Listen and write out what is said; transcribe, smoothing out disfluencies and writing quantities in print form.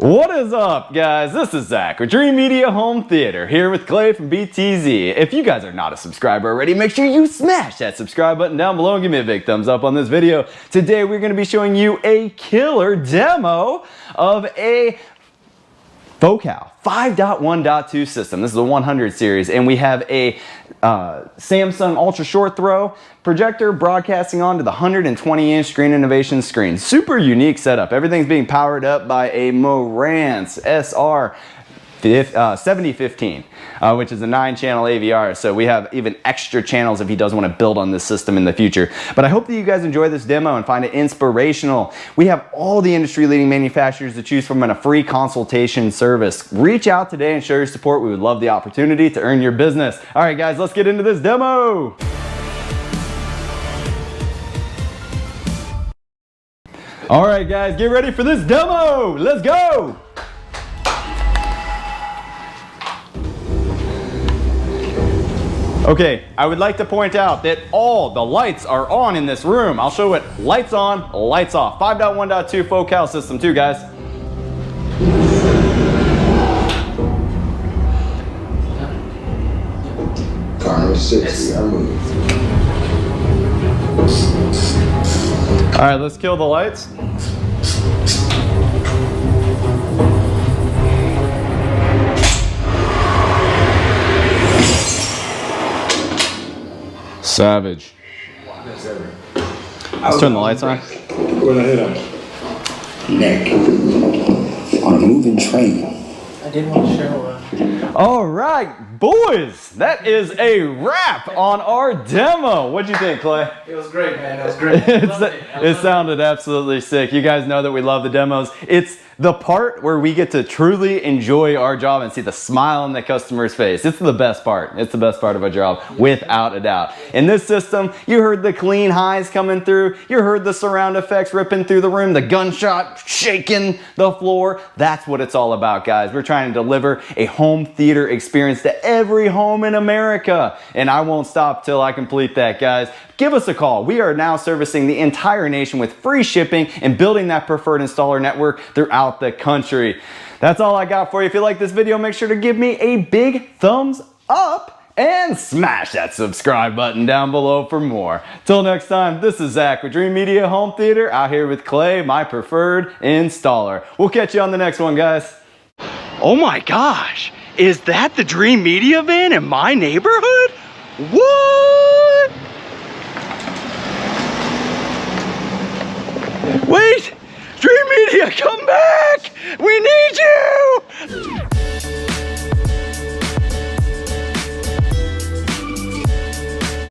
What is up, guys? This is Zach with Dream Media Home Theater here with Clay from BTZ. If you guys are not a subscriber already, make sure you smash that subscribe button down below and give me a big thumbs up on this video. Today we're going to be showing you a killer demo of a Focal 5.1.2 system. This is a 100 series, and we have a Samsung Ultra Short Throw projector broadcasting onto the 120-inch Screen Innovation screen. Super unique setup. Everything's being powered up by a Marantz SR 7015, which is a 9-channel AVR, so we have even extra channels if he does want to build on this system in the future. But I hope that you guys enjoy this demo and find it inspirational. We have all the industry-leading manufacturers to choose from in a free consultation service. Reach out today and show your support. We would love the opportunity to earn your business. All right, guys, let's get into this demo. All right, guys, get ready for this demo. Let's go. Okay, I would like to point out that all the lights are on in this room. I'll show it lights on, lights off. 5.1.2 Focal system too, guys. Car 60, I move. All right, let's kill the lights. Savage. Let's turn the lights on. What I hit on? Neck. On a moving train. I did want to show. All right, boys, that is a wrap on our demo. What'd you think, Clay? It was great, man. It was great. It sounded absolutely sick. You guys know that we love the demos. It's the part where we get to truly enjoy our job and see the smile on the customer's face. It's the best part. It's the best part of our job, without a doubt. In this system, you heard the clean highs coming through. You heard the surround effects ripping through the room, the gunshot shaking the floor. That's what it's all about, guys. We're trying to deliver a home theater experience to every home in America. And I won't stop till I complete that, guys. Give us a call. We are now servicing the entire nation with free shipping and building that preferred installer network throughout the country. That's all I got for you. If you like this video, make sure to give me a big thumbs up and smash that subscribe button down below for more. Till next time, this is Zach with Dream Media Home Theater, out here with Clay, my preferred installer. We'll catch you on the next one, guys. Oh my gosh, is that the Dream Media van in my neighborhood? What? Wait! Dream Media, come back! We need